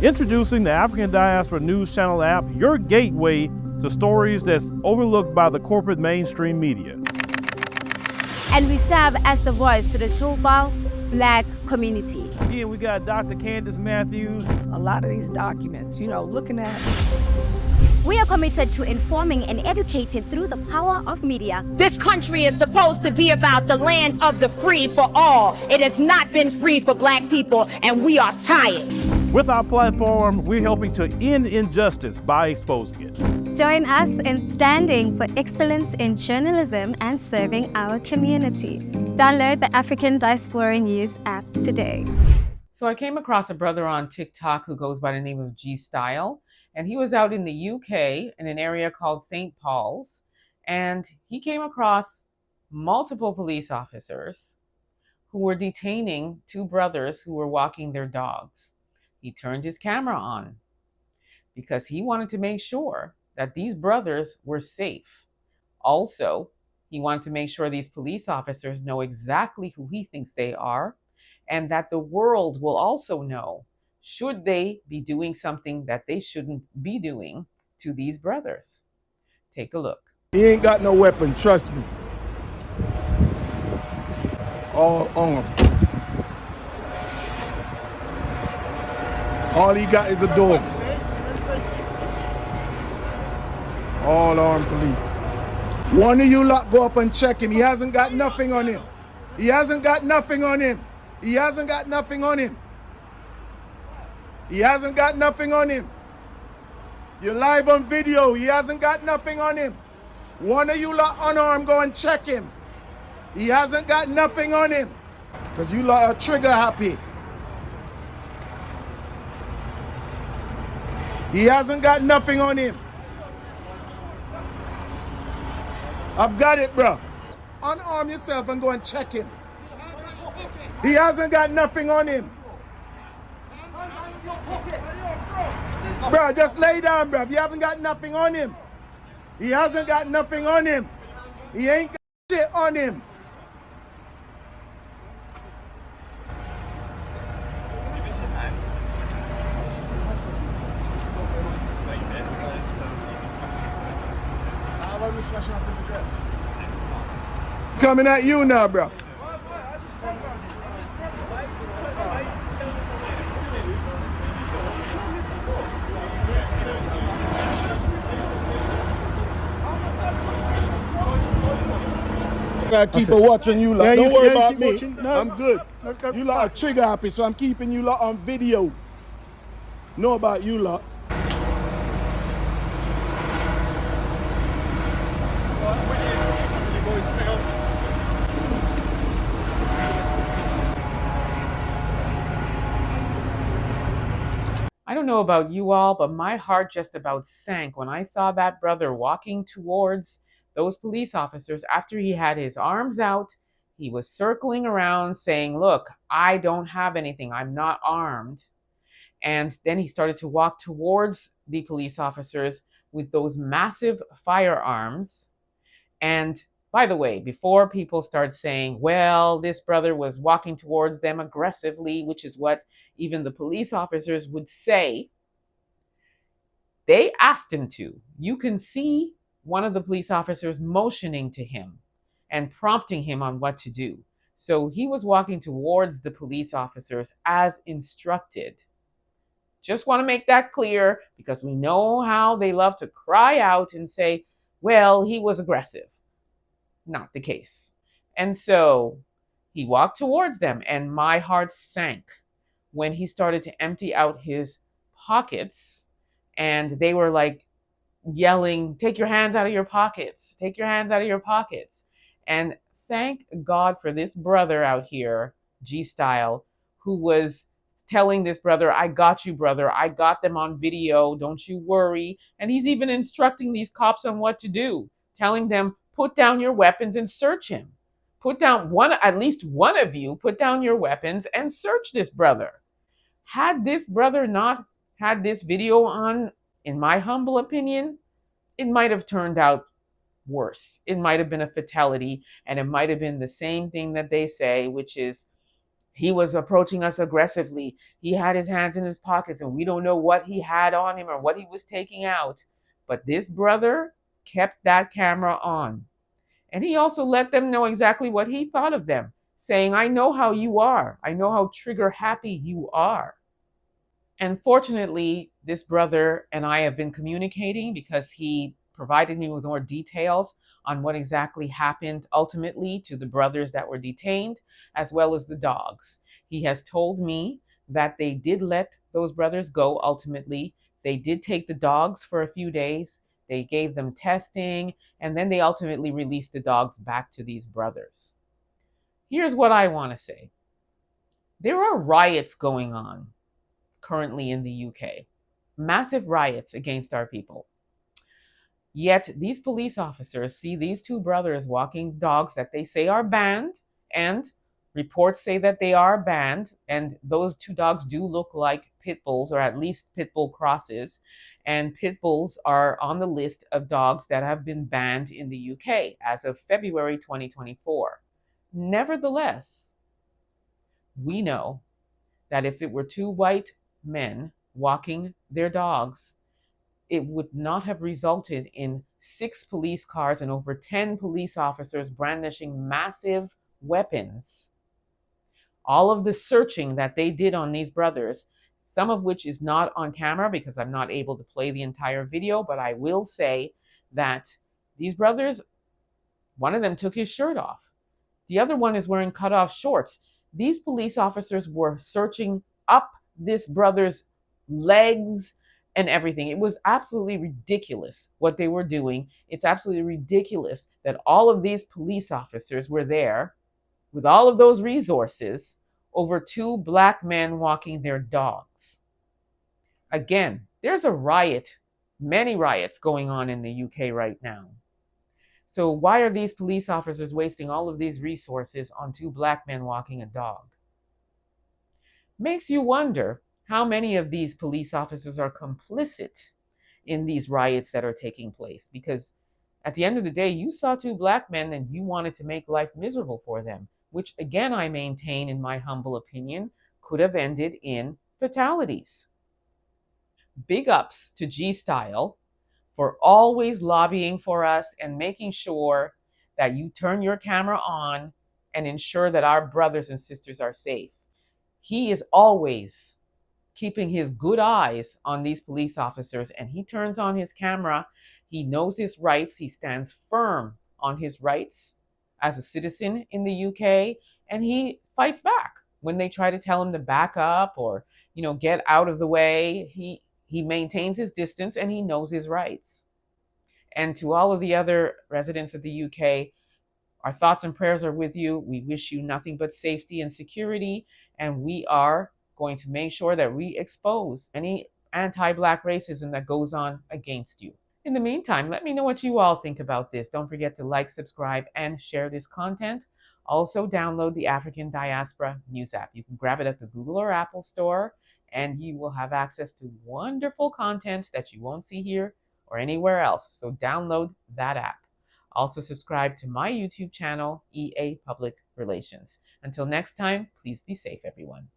Introducing the African Diaspora News Channel app, your gateway to stories that's overlooked by the corporate mainstream media. And we serve as the voice to the Tuba Black community. Again, we got Dr. Candace Matthews. A lot of these documents, looking at. We are committed to informing and educating through the power of media. This country is supposed to be about the land of the free for all. It has not been free for Black people, and we are tired. With our platform, we're helping to end injustice by exposing it. Join us in standing for excellence in journalism and serving our community. Download the African Diaspora News app today. So I came across a brother on TikTok who goes by the name of G Style, and he was out in the UK in an area called St. Paul's, and he came across multiple police officers who were detaining two brothers who were walking their dogs. He turned his camera on because he wanted to make sure that these brothers were safe. Also, he wanted to make sure these police officers know exactly who he thinks they are, and that the world will also know should they be doing something that they shouldn't be doing to these brothers. Take a look. He ain't got no weapon, trust me. All armed. All he got is a dog. All armed police. One of you lot go up and check him. He hasn't got nothing on him. He hasn't got nothing on him. He hasn't got nothing on him. He hasn't got nothing on him. You're live on video. He hasn't got nothing on him. One of you lot unarmed, go and check him. He hasn't got nothing on him. Because you lot are trigger happy. He hasn't got nothing on him. I've got it, bro. Unarm yourself and go and check him. He hasn't got nothing on him. Bro, just lay down, bro. You haven't got nothing on him. He hasn't got nothing on him. He ain't got shit on him. Coming at you now, bro. I keep a watching you lot. Don't worry about me. No. I'm good. You lot are trigger happy, so I'm keeping you lot on video. Know about you lot. I don't know about you all, but my heart just about sank when I saw that brother walking towards those police officers after he had his arms out. He was circling around saying, look, I don't have anything. I'm not armed. And then he started to walk towards the police officers with those massive firearms. And by the way, before people start saying, well, this brother was walking towards them aggressively, which is what even the police officers would say, they asked him to. You can see one of the police officers motioning to him and prompting him on what to do. So he was walking towards the police officers as instructed. Just want to make that clear because we know how they love to cry out and say, well, he was aggressive. Not the case. And so he walked towards them and my heart sank when he started to empty out his pockets and they were like yelling, take your hands out of your pockets, take your hands out of your pockets. And thank God for this brother out here, G Style, who was telling this brother, I got you, brother. I got them on video. Don't you worry. And he's even instructing these cops on what to do, telling them, put down your weapons and search him. Put down at least one of you, put down your weapons and search this brother. Had this brother not had this video on, in my humble opinion, it might have turned out worse. It might have been a fatality, and it might have been the same thing that they say, which is He was approaching us aggressively. He had his hands in his pockets, and we don't know what he had on him or what he was taking out. But this brother kept that camera on. And he also let them know exactly what he thought of them, saying, I know how you are. I know how trigger happy you are. And fortunately, this brother and I have been communicating because he provided me with more details on what exactly happened ultimately to the brothers that were detained, as well as the dogs. He has told me that they did let those brothers go ultimately. They did take the dogs for a few days. They gave them testing, and then they ultimately released the dogs back to these brothers. Here's what I want to say. There are riots going on currently in the UK. Massive riots against our people. Yet these police officers see these two brothers walking dogs that they say are banned, and reports say that they are banned, and those two dogs do look like pit bulls, or at least pit bull crosses, and pit bulls are on the list of dogs that have been banned in the UK as of February 2024. Nevertheless, we know that if it were two white men walking their dogs, it would not have resulted in 6 police cars and over 10 police officers brandishing massive weapons. All of the searching that they did on these brothers, some of which is not on camera because I'm not able to play the entire video, but I will say that these brothers, one of them took his shirt off. The other one is wearing cutoff shorts. These police officers were searching up this brother's legs and everything. It was absolutely ridiculous what they were doing. It's absolutely ridiculous that all of these police officers were there with all of those resources over 2 black men walking their dogs. Again, there's a riot, many riots going on in the UK right now. So why are these police officers wasting all of these resources on 2 black men walking a dog? Makes you wonder how many of these police officers are complicit in these riots that are taking place. Because at the end of the day, you saw 2 black men and you wanted to make life miserable for them, which again, I maintain, in my humble opinion, could have ended in fatalities. Big ups to G-Style for always lobbying for us and making sure that you turn your camera on and ensure that our brothers and sisters are safe. He is always keeping his good eyes on these police officers, and he turns on his camera. He knows his rights. He stands firm on his rights as a citizen in the UK, and he fights back when they try to tell him to back up or, get out of the way. He maintains his distance and he knows his rights. And to all of the other residents of the UK, our thoughts and prayers are with you. We wish you nothing but safety and security, and we are going to make sure that we expose any anti-Black racism that goes on against you. In the meantime, let me know what you all think about this. Don't forget to like, subscribe, and share this content. Also, download the African Diaspora News app. You can grab it at the Google or Apple store, and you will have access to wonderful content that you won't see here or anywhere else. So download that app. Also subscribe to my YouTube channel, EA Public Relations. Until next time, please be safe, everyone.